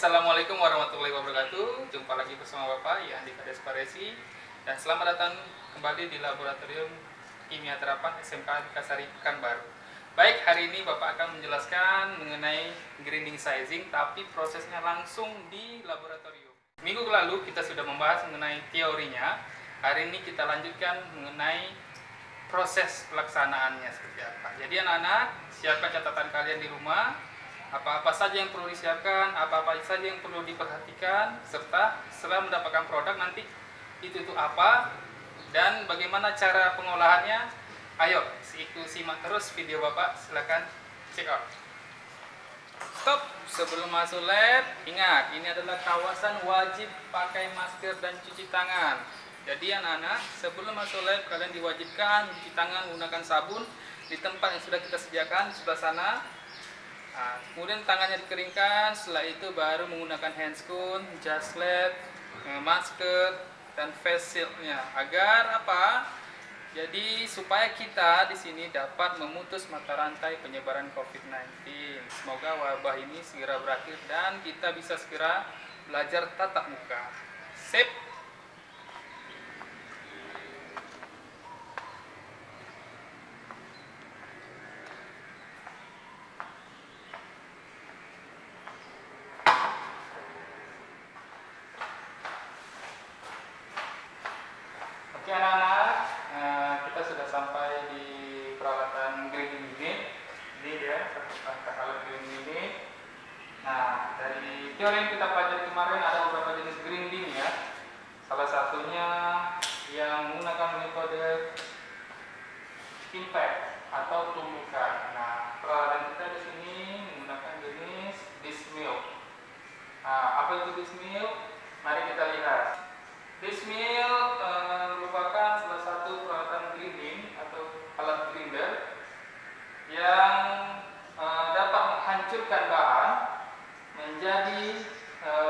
Assalamualaikum warahmatullahi wabarakatuh. Jumpa lagi bersama Bapak Andika Desparesi dan selamat datang kembali di Laboratorium Kimia Terapan SMK Antasari Pekanbaru. Baik, hari ini Bapak akan menjelaskan mengenai grinding sizing, tapi prosesnya langsung di laboratorium. Minggu lalu kita sudah membahas mengenai teorinya. Hari ini kita lanjutkan mengenai proses pelaksanaannya seperti apa. Jadi anak-anak, siapkan catatan kalian di rumah. Apa-apa saja yang perlu disiapkan, apa-apa saja yang perlu diperhatikan, serta setelah mendapatkan produk nanti itu apa dan bagaimana cara pengolahannya. Ayo, simak terus video Bapak, silakan check out. Stop, sebelum masuk lab, ingat ini adalah kawasan wajib pakai masker dan cuci tangan. Jadi anak-anak, sebelum masuk lab kalian diwajibkan cuci tangan menggunakan sabun di tempat yang sudah kita sediakan sebelah sana. Nah, kemudian tangannya dikeringkan, setelah itu baru menggunakan handscoon, jas lab, masker, dan face shieldnya. Agar apa? Jadi supaya kita di sini dapat memutus mata rantai penyebaran COVID-19. Semoga wabah ini segera berakhir dan kita bisa segera belajar tatap muka. Sip. Oke anak-anak, kita sudah sampai di peralatan grinding unit. Ini dia alat grinding unit. Nah, dari teori yang kita pelajari kemarin ada beberapa jenis grinding ya. Salah satunya yang menggunakan metode impact atau tumbukan. Nah, peralatan kita di sini menggunakan jenis disc mill. Nah, apa itu disc mill? Mari kita lihat. Disc mill merupakan salah satu peralatan grinding atau alat grinder yang dapat menghancurkan bahan menjadi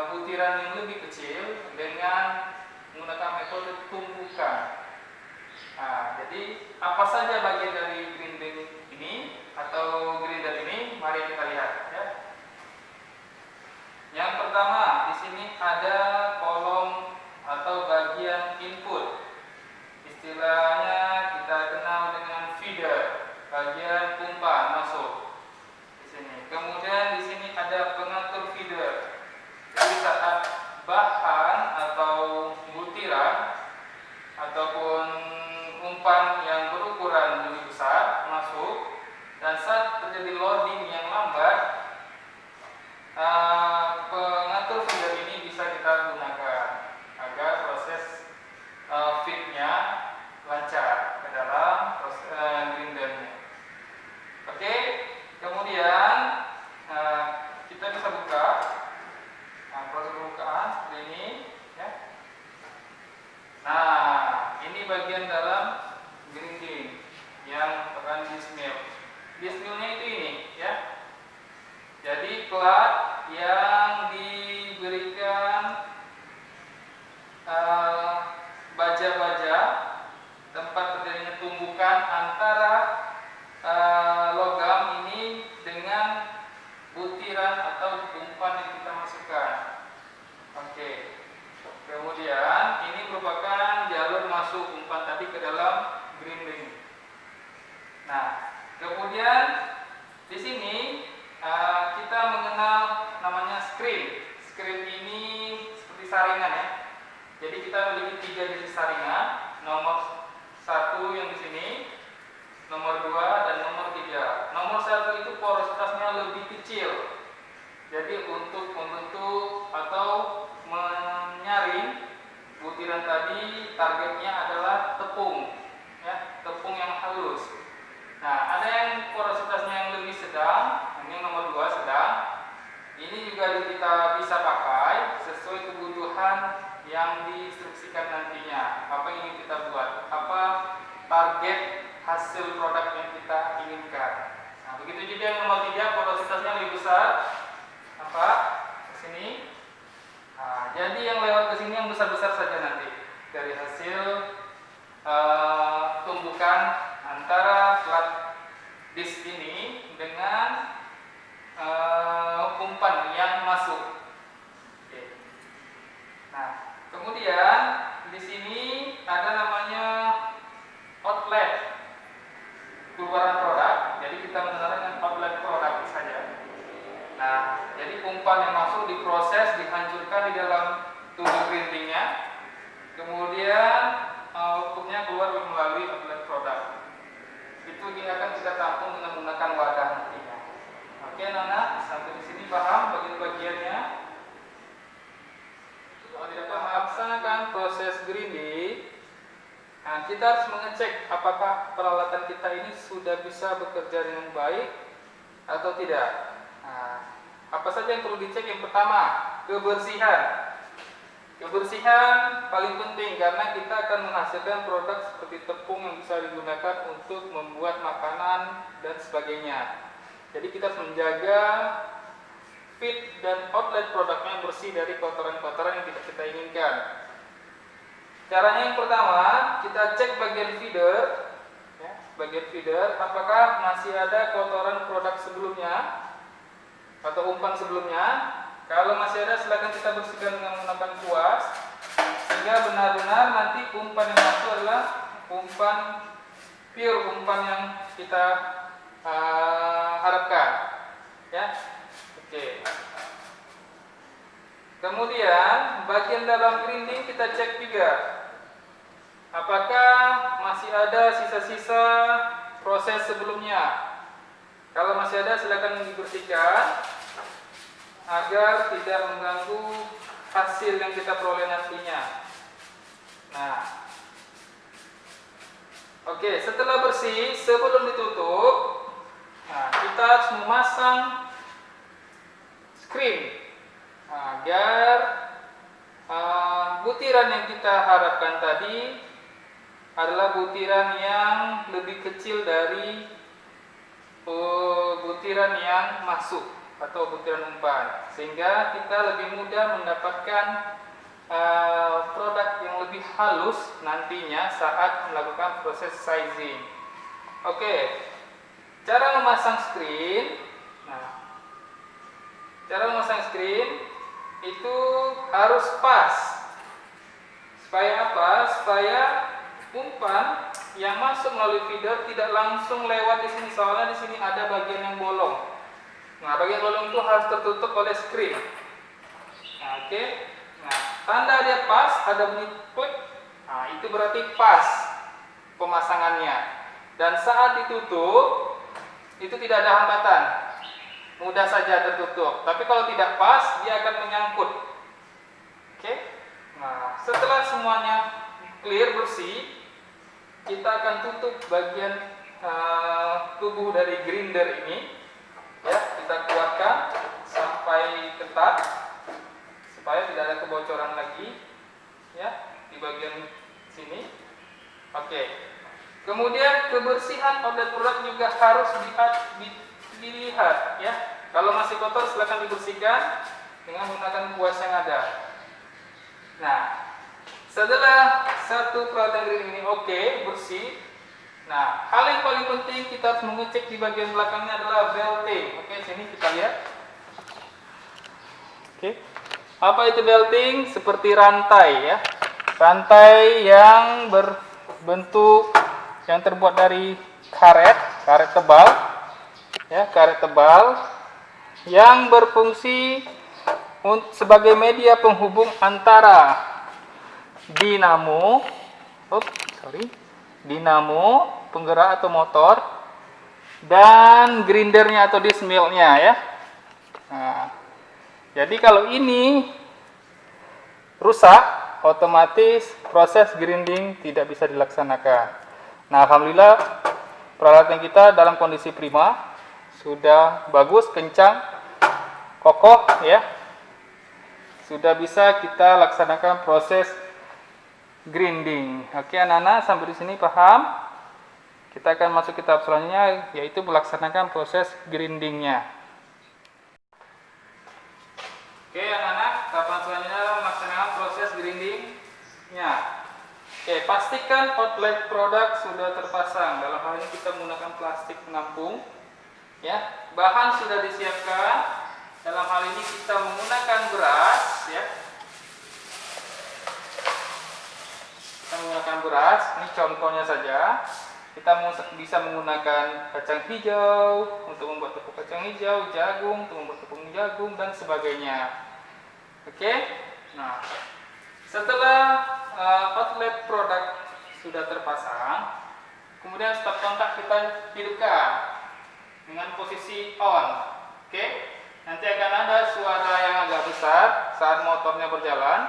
butiran yang lebih kecil dengan menggunakan metode tumbukan. Nah, jadi apa saja bagian dari grinding ini atau grinder ini? Mari kita lihat ya. Yang pertama, di sini ada kolom atau bagian input, istilahnya kita kenal dengan feeder, bagian pompa masuk di sini. Kemudian di sini ada pengatur feeder. Jadi saat bahan atau butiran ataupun umpan yang berukuran lebih besar masuk dan saat terjadi loading yang lambat, pengatur feeder ini bisa kita gunakan agar proses feednya lancar ke dalam proses grindernya. Oke, kemudian kita bisa buka. Nah, proses pembukaan seperti ini ya. Nah, ini bagian dalam grinding yang akan disc mill. Disc millnya itu ini ya. Jadi plat yang diberikan baja-baja tempat terjadinya tumbukan antara logam ini dengan butiran atau umpan yang kita masukkan. Oke. Kemudian ini merupakan jalur masuk umpan tadi ke dalam grinding. Nah, kemudian di sini kita mengenal namanya screen. Screen ini seperti saringan ya. Jadi kita memiliki 3 jenis saringan, nomor 1 yang di sini, nomor 2 dan nomor 3. Nomor 1 itu porositasnya lebih kecil. Jadi untuk membentuk atau menyaring butiran tadi targetnya adalah tepung, ya, tepung yang halus. Nah, ada yang porositasnya yang lebih sedang, ini nomor 2 sedang. Ini juga kita bisa pakai sesuai kebutuhan yang diinstruksikan nantinya. Apa yang ingin kita buat? Apa target hasil produk yang kita inginkan? Nah, begitu juga yang nomor 3 porositasnya lebih besar. Apa? Ke sini. Nah, jadi yang lewat ke sini yang besar-besar saja nanti dari hasil tumbukan antara plat disk ini dengan umpan yang masuk. ada namanya outlet keluaran produk. Jadi kita mengenal dengan outlet produk saja. Nah, jadi umpan yang masuk diproses, dihancurkan di dalam tubuh grindingnya, kemudian outputnya keluar melalui outlet produk. Itu akan kita tampung dengan menggunakan wadah nantinya. Oke, anak-anak, sampai di sini paham bagian-bagiannya? Kalau tidak paham, laksanakan proses grinding. Nah, kita harus mengecek apakah peralatan kita ini sudah bisa bekerja dengan baik atau tidak. Nah, apa saja yang perlu dicek? Yang pertama, kebersihan. Kebersihan paling penting karena kita akan menghasilkan produk seperti tepung yang bisa digunakan untuk membuat makanan dan sebagainya. Jadi kita harus menjaga feed dan outlet produknya bersih dari kotoran-kotoran yang tidak kita inginkan. Caranya yang pertama, kita cek bagian feeder, ya, bagian feeder, apakah masih ada kotoran produk sebelumnya atau umpan sebelumnya. Kalau masih ada, silakan kita bersihkan dengan menggunakan kuas, sehingga benar-benar nanti umpan yang masuk adalah umpan pure, umpan yang kita harapkan, ya. Oke. Kemudian bagian dalam grinding kita cek juga, apakah masih ada sisa-sisa proses sebelumnya. Kalau masih ada, silakan dibersihkan agar tidak mengganggu hasil yang kita peroleh nantinya. Nah, oke, setelah bersih, sebelum ditutup, nah, kita harus memasang screen agar butiran yang kita harapkan tadi adalah butiran yang lebih kecil dari butiran yang masuk atau butiran umpan, sehingga kita lebih mudah mendapatkan produk yang lebih halus nantinya saat melakukan proses sizing. Oke, cara memasang screen. Nah, cara memasang screen itu harus pas. Supaya apa? Supaya umpan yang masuk melalui feeder tidak langsung lewat di sini, soalnya di sini ada bagian yang bolong. Nah, bagian bolong itu harus tertutup oleh screen. Nah, oke. Nah, tanda dia pas, ada bunyi klik. Nah, itu berarti pas pemasangannya. Dan saat ditutup, itu tidak ada hambatan, mudah saja tertutup. Tapi kalau tidak pas, dia akan menyangkut. Oke. Nah, setelah semuanya clear, bersih, kita akan tutup bagian tubuh dari grinder ini. Ya, kita kuatkan sampai ketat supaya tidak ada kebocoran lagi, ya, di bagian sini. Oke. Kemudian kebersihan outlet produk juga harus dilihat, ya. Kalau masih kotor, silakan dibersihkan dengan menggunakan kuas yang ada. Nah, setelah satu peralatan grinding ini oke, bersih. Nah, hal yang paling penting kita harus mengecek di bagian belakangnya adalah belting. Oke, sini kita lihat. Oke. Apa itu belting? Seperti rantai, ya. Rantai yang berbentuk yang terbuat dari karet tebal. Ya, karet tebal yang berfungsi sebagai media penghubung antara dinamo penggerak atau motor dan grindernya atau disc millnya, ya. Nah, jadi kalau ini rusak, otomatis proses grinding tidak bisa dilaksanakan. Nah, alhamdulillah peralatan kita dalam kondisi prima, sudah bagus, kencang, kokoh, ya. Sudah bisa kita laksanakan proses grinding. Oke, anak-anak, sampai di sini paham? Kita akan masuk ke tahap selanjutnya, yaitu melaksanakan proses grindingnya. Oke, anak-anak, tahapan selanjutnya adalah melaksanakan proses grindingnya. Oke, pastikan outlet produk sudah terpasang. Dalam hal ini kita menggunakan plastik penampung, ya. Bahan sudah disiapkan. Dalam hal ini kita menggunakan beras, ya. Kita menggunakan beras. Ini contohnya saja. Kita bisa menggunakan kacang hijau untuk membuat tepung kacang hijau, jagung untuk membuat tepung jagung, dan sebagainya. Oke. Nah, setelah outlet produk sudah terpasang, kemudian stop kontak kita hidupkan dengan posisi on. Oke. Nanti akan ada suara yang agak besar saat motornya berjalan.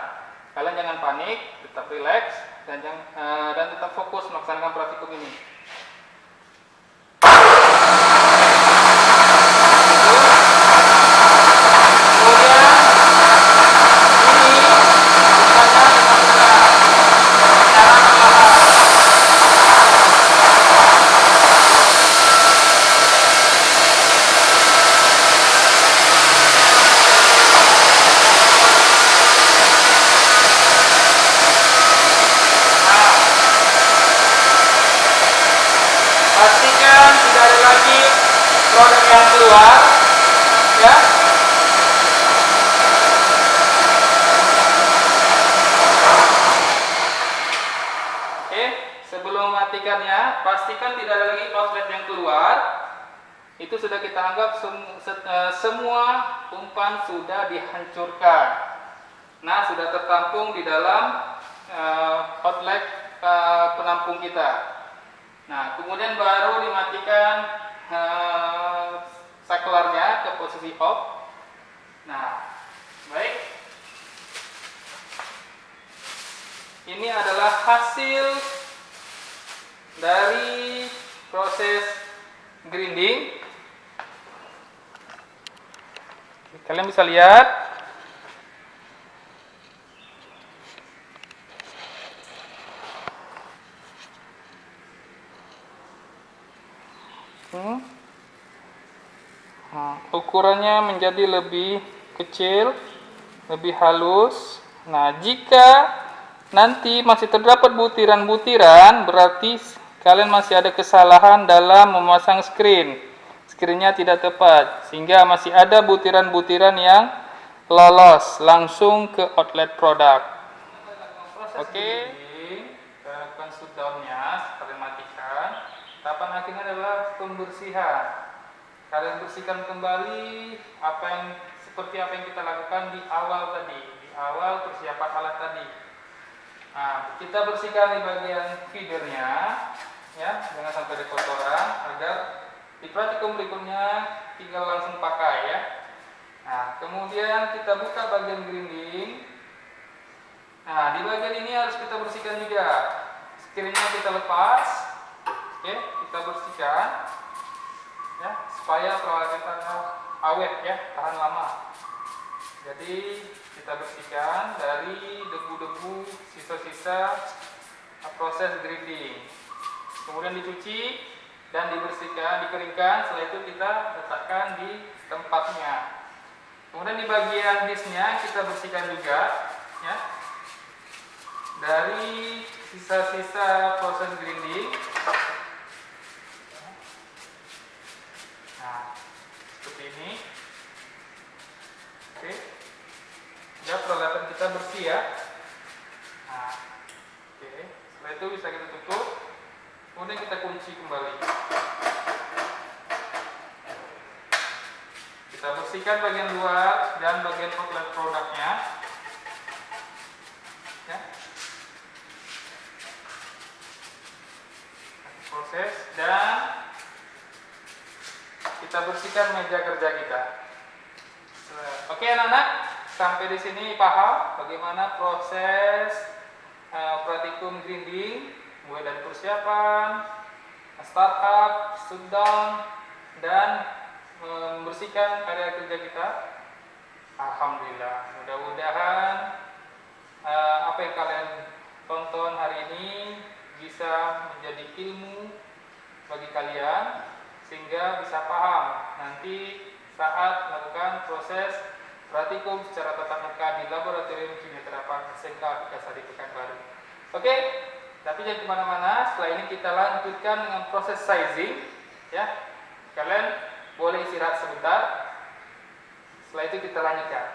Kalian jangan panik, tetap rileks dan tetap fokus melaksanakan praktikum ini. Pastikan tidak ada lagi produk yang keluar, ya. Oke, sebelum mematikannya, pastikan tidak ada lagi outlet yang keluar. Itu sudah kita anggap semua umpan sudah dihancurkan. Nah, sudah tertampung di dalam outlet penampung kita. Nah, kemudian baru dimatikan saklarnya ke posisi off. Nah, baik. Ini adalah hasil dari proses grinding. Kalian bisa lihat. Ukurannya menjadi lebih kecil, lebih halus. Nah, jika nanti masih terdapat butiran-butiran, berarti kalian masih ada kesalahan dalam memasang screennya tidak tepat, sehingga masih ada butiran-butiran yang lolos langsung ke outlet produk. Oke, lakukan shutdown-nya, kalian matikan. Tahapan akhirnya adalah pembersihan. Kalian bersihkan kembali seperti apa yang kita lakukan di awal tadi, di awal persiapan alat tadi. Nah, kita bersihkan di bagian feedernya, ya, jangan sampai ada kotoran, agar di praktikum berikutnya tinggal langsung pakai, ya. Nah, kemudian kita buka bagian grinding. Nah, di bagian ini harus kita bersihkan juga. Screennya kita lepas, oke, kita bersihkan, ya, supaya peralatan kita awet, ya, tahan lama. Jadi kita bersihkan dari debu-debu sisa-sisa proses grinding. Kemudian dicuci dan dibersihkan, dikeringkan. Setelah itu kita letakkan di tempatnya. Kemudian di bagian disknya kita bersihkan juga, ya, dari sisa-sisa proses grinding. Nah, seperti ini. Oke. Ya, peralatan kita bersih, ya. Nah, oke. Setelah itu bisa kita tutup. Kemudian kita kunci kembali. Kita bersihkan bagian luar dan bagian outlet produknya. Ya. Proses dan kita bersihkan meja kerja kita. Oke, anak-anak, sampai di sini paham bagaimana proses praktikum grinding, mulai dari persiapan, startup, shutdown, dan membersihkan area kerja kita. Alhamdulillah, mudah-mudahan apa yang kalian tonton hari ini bisa menjadi ilmu bagi kalian, sehingga bisa paham nanti saat melakukan proses praktikum secara tatap muka di Laboratorium Kimia Terapan SMK Artikasari Pekanbaru. Oke, tapi jangan kemana-mana. Setelah ini kita lanjutkan dengan proses sizing, ya. Kalian boleh istirahat sebentar. Setelah itu kita lanjutkan.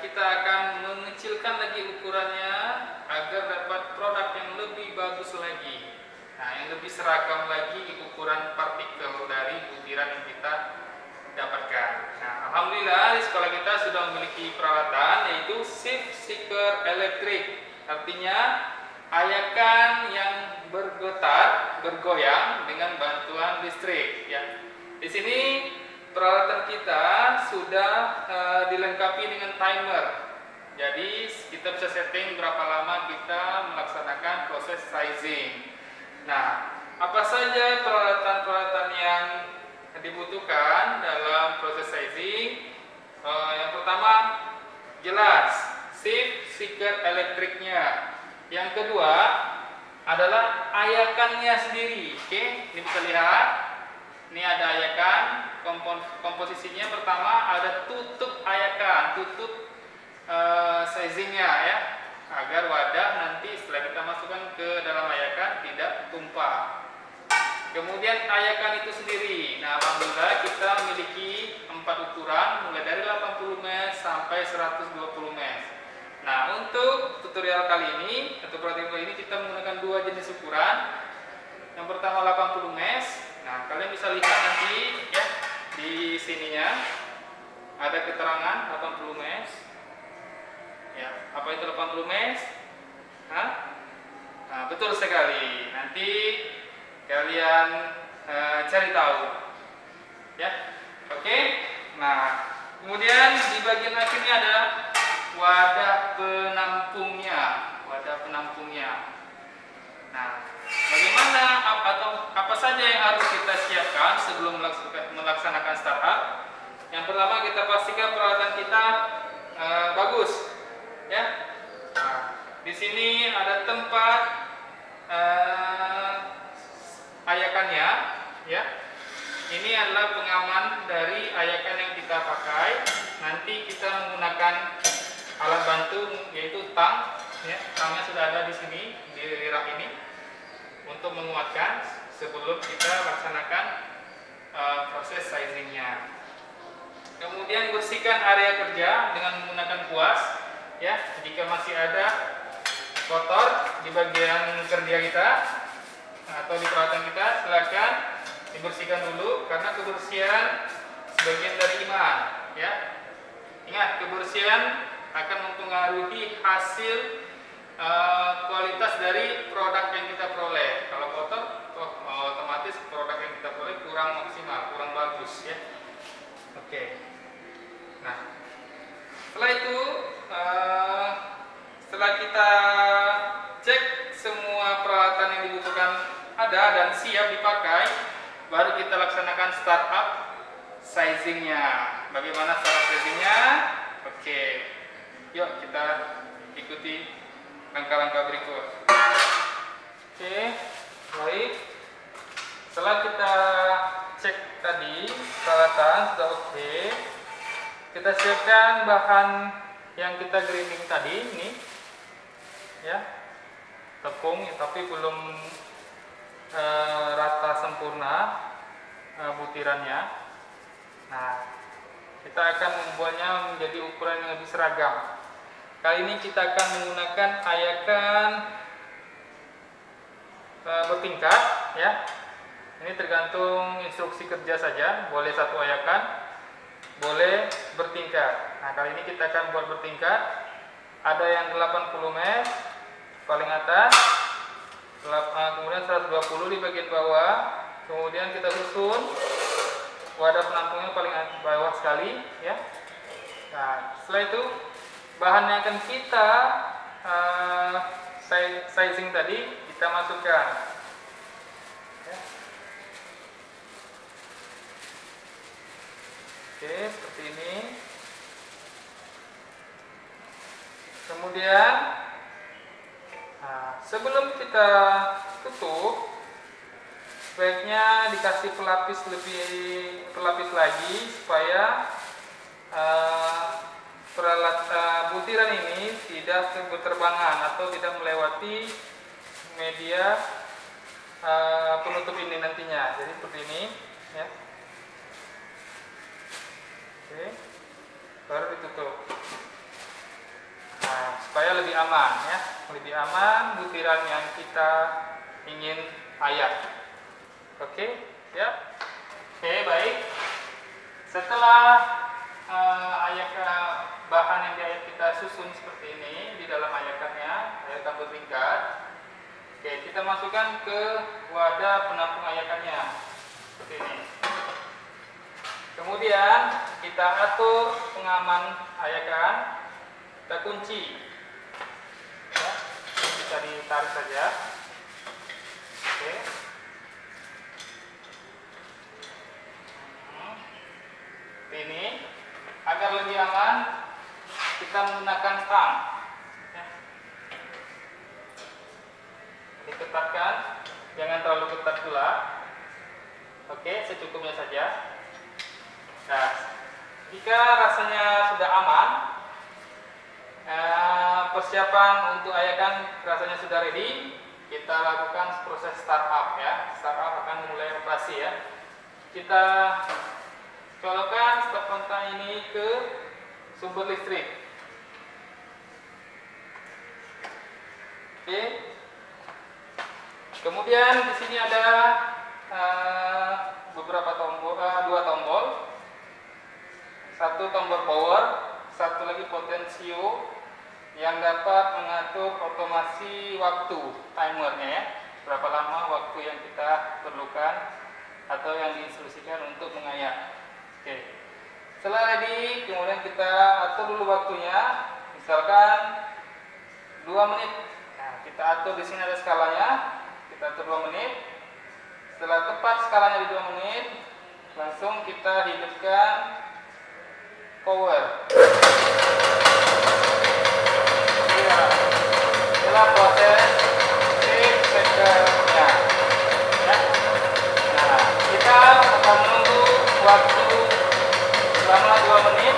kita akan mengecilkan lagi ukurannya agar dapat produk yang lebih bagus lagi. Nah, yang lebih seragam lagi ukuran partikel dari butiran yang kita dapatkan. Nah, alhamdulillah di sekolah kita sudah memiliki peralatan yaitu Shift Seeker Electric. Artinya ayakan yang bergetar, bergoyang dengan bantuan listrik. Ya, di sini peralatan kita sudah dilengkapi dengan timer. Jadi kita bisa setting berapa lama kita melaksanakan proses sizing. Nah, apa saja peralatan-peralatan yang dibutuhkan dalam proses sizing? Yang pertama, jelas Shift Seeker elektriknya. Yang kedua adalah ayakannya sendiri. Oke, ini bisa lihat. Ini ada ayakan. Komposisinya pertama ada tutup ayakan, tutup sizingnya ya, agar wadah nanti setelah kita masukkan ke dalam ayakan tidak tumpah. Kemudian ayakan itu sendiri. Nah, alhamdulillah kita memiliki 4 ukuran mulai dari 80 mesh sampai 120 mesh. Nah, untuk tutorial kali ini atau praktik kali ini kita menggunakan 2 jenis ukuran. Yang pertama 80 mesh. Nah, kalian bisa lihat nanti ya di sininya ada keterangan 80 mesh. Ya, apa itu 80 mesh? Nah, betul sekali. Nanti kalian cari tahu. Ya, oke. Nah, kemudian di bagian akhirnya ada wadah penampungnya. Wadah penampungnya. Nah, bagaimana apa saja yang harus kita siapkan sebelum melaksanakan startup? Yang pertama kita pastikan peralatan kita bagus. Ya, nah, di sini ada tempat ayakannya, ya. Ini adalah pengaman dari ayakan yang kita pakai. Nanti kita menggunakan alat bantu yaitu tang, ya. Tangnya sudah ada di sini di rak ini untuk menguatkan sebelum kita laksanakan proses sizingnya. Kemudian bersihkan area kerja dengan menggunakan kuas. Ya, jika masih ada kotor di bagian kerja kita atau di peralatan kita, silakan dibersihkan dulu karena kebersihan sebagian dari iman. Ya, ingat kebersihan akan mempengaruhi hasil kualitas dari produk yang kita peroleh. Kalau kotor, otomatis produk yang kita peroleh kurang maksimal, kurang bagus. Ya, oke. Nah, setelah itu setelah kita cek semua peralatan yang dibutuhkan ada dan siap dipakai, baru kita laksanakan startup sizingnya. Bagaimana startup sizingnya? Oke, yuk kita ikuti langkah-langkah berikut. Oke, baik. Setelah kita cek tadi peralatan sudah oke, kita siapkan bahan yang kita grinding tadi ini, ya, tepung, tapi belum rata sempurna butirannya. Nah, kita akan membuatnya menjadi ukuran yang lebih seragam. Kali ini kita akan menggunakan ayakan bertingkat, ya. Ini tergantung instruksi kerja saja, boleh 1 ayakan, boleh bertingkat. Nah, kali ini kita akan buat bertingkat. Ada yang 80 mesh paling atas, kemudian 120 di bagian bawah. Kemudian kita susun wadah penampungnya paling bawah sekali, ya. Nah, setelah itu bahan yang akan kita sizing tadi kita masukkan. Ya. Oke, seperti ini. Kemudian sebelum kita tutup, sebaiknya dikasih pelapis lagi supaya butiran ini tidak berterbangan atau tidak melewati media penutup ini nantinya. Jadi seperti ini, ya. Oke, baru ditutup. supaya lebih aman ya, lebih aman butiran yang kita ingin ayak. Oke, ya. Oke, baik. Setelah bahan yang diayak kita susun seperti ini di dalam ayakannya, ayakan bertingkat. Oke, kita masukkan ke wadah penampung ayakannya seperti ini. Kemudian kita atur pengaman ayakan, kita kunci. Ya, bisa ditarik saja. Oke. Ini agar lebih aman kita menggunakan tang. Ya. Diketatkan, jangan terlalu ketat pula. Oke, secukupnya saja. Nah, jika rasanya sudah aman, persiapan untuk ayakan rasanya sudah ready, kita lakukan proses startup ya. Startup akan memulai operasi ya. Kita colokkan stop kontak ini ke sumber listrik. Oke. Kemudian di sini ada beberapa tombol, dua tombol. Satu tombol power, satu lagi potensio yang dapat mengatur otomasi waktu, timernya ya. Berapa lama waktu yang kita perlukan atau yang diinstruksikan untuk mengayak. Oke. Setelah ready, kemudian kita atur dulu waktunya, misalkan 2 menit. Nah, kita atur di sini ada skalanya, kita atur 2 menit. Setelah tepat skalanya di 2 menit, langsung kita hidupkan power. Ya, inilah proses save seconds-nya. Ya. Nah, kita akan menunggu waktu selama 2 menit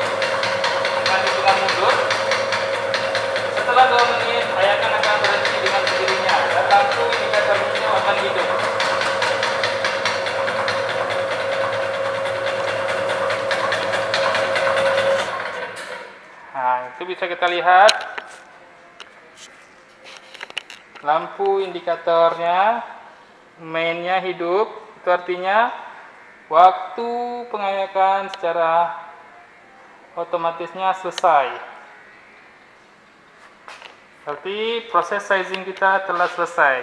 dengan hitungan mundur. Setelah 2 menit, ayakan akan berhenti dengan sendirinya dan lampu indikatornya akan hidup. Nah, itu bisa kita lihat lampu indikatornya, mainnya hidup. Itu artinya waktu pengayakan secara otomatisnya selesai. Berarti proses sizing kita telah selesai.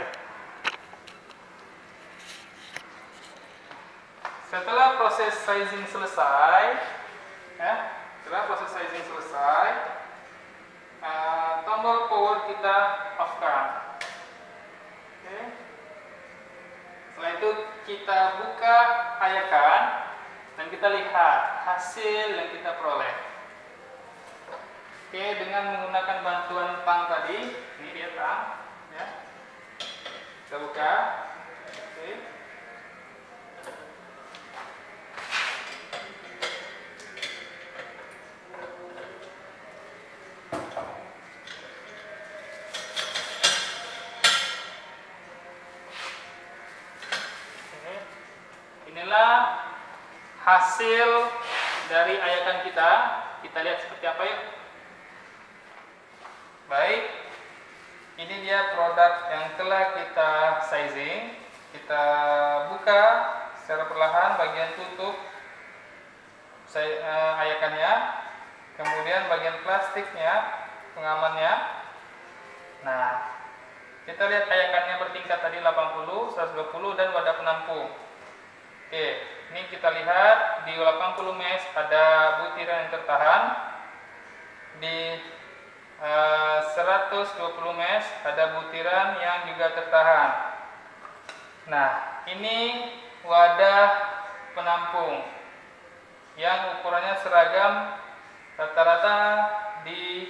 Setelah proses sizing selesai, ya, tombol power kita off-kan. Oke. Setelah itu kita buka ayakan dan kita lihat hasil yang kita peroleh. Oke, dengan menggunakan bantuan tang tadi, ini dia tang, ya. Kita buka. Oke. Inilah hasil dari ayakan kita. Kita lihat seperti apa yuk. Baik, ini dia produk yang telah kita sizing. Kita buka secara perlahan bagian tutup ayakannya, kemudian bagian plastiknya, pengamannya. Nah, kita lihat ayakannya bertingkat tadi 80, 120 dan wadah penampung. Oke, ini kita lihat di 80 mesh ada butiran yang tertahan. Di 120 mesh ada butiran yang juga tertahan. Nah, ini wadah penampung yang ukurannya seragam, rata-rata di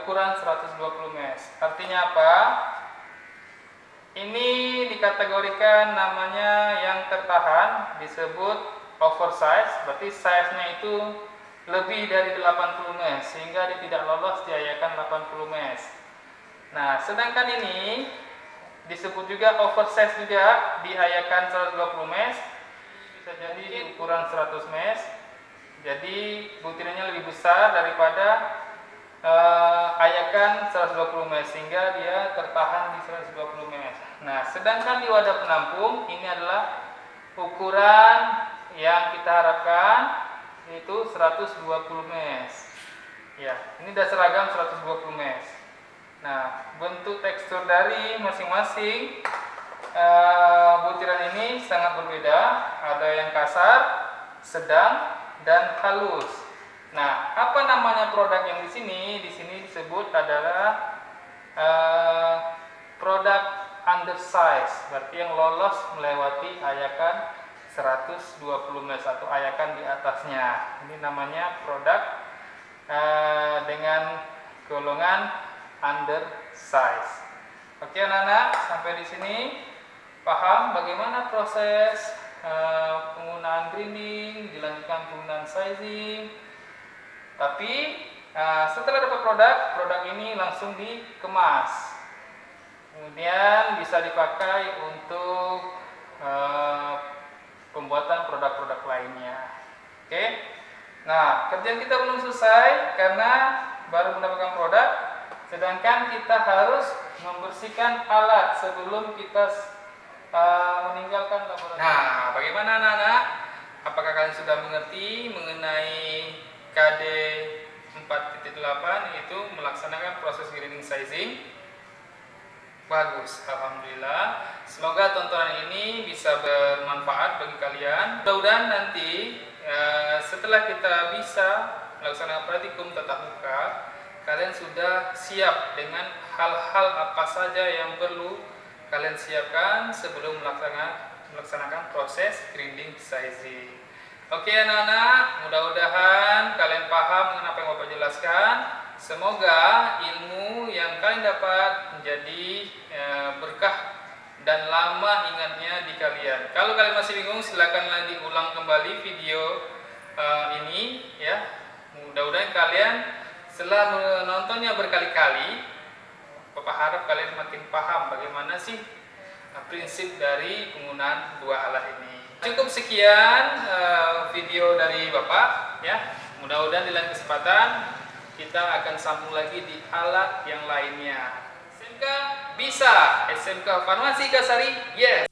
ukuran 120 mesh. Artinya apa? Ini dikategorikan namanya yang tertahan, disebut oversize, berarti size-nya itu lebih dari 80 mesh sehingga dia tidak lolos di ayakan 80 mesh. Nah, sedangkan ini disebut juga oversize juga di ayakan 120 mesh, bisa jadi di ukuran 100 mesh. Jadi butirannya lebih besar daripada ayakan ms, sehingga dia tertahan di 120 ms. Nah, sedangkan di wadah penampung ini adalah ukuran yang kita harapkan yaitu 120 ms. Ya, ini sudah seragam 120 ms. Nah, bentuk tekstur dari masing-masing butiran ini sangat berbeda. Ada yang kasar, sedang, dan halus. Nah, apa namanya produk yang di sini? Di sini disebut adalah produk undersize, berarti yang lolos melewati ayakan 120 ms atau ayakan di atasnya. Ini namanya produk dengan golongan undersize. Oke anak-anak, sampai di sini paham bagaimana proses penggunaan grinding, dilanjutkan penggunaan sizing. Tapi setelah dapat produk ini langsung dikemas, kemudian bisa dipakai untuk pembuatan produk-produk lainnya. Oke, nah kerjaan kita belum selesai karena baru mendapatkan produk, sedangkan kita harus membersihkan alat sebelum kita meninggalkan laboratorium. Nah, bagaimana anak-anak? Apakah kalian sudah mengerti mengenai KD 4.8 yaitu melaksanakan proses grinding sizing? Bagus, alhamdulillah. Semoga tontonan ini bisa bermanfaat bagi kalian. Mudah-mudahan nanti setelah kita bisa melaksanakan praktikum tatap muka, kalian sudah siap dengan hal-hal apa saja yang perlu kalian siapkan sebelum melaksanakan proses grinding sizing. Oke anak-anak, mudah-mudahan kalian paham dengan apa yang Bapak jelaskan. Semoga ilmu yang kalian dapat menjadi berkah dan lama ingatnya di kalian. Kalau kalian masih bingung, silakan lagi ulang kembali video ini ya. Mudah-mudahan kalian setelah menontonnya berkali-kali, Bapak harap kalian makin paham bagaimana sih prinsip dari penggunaan dua alat ini. Cukup sekian video dari Bapak ya. Mudah-mudahan di lain kesempatan kita akan sambung lagi di alat yang lainnya. SMK bisa, SMK Farmasi Kasari, yes.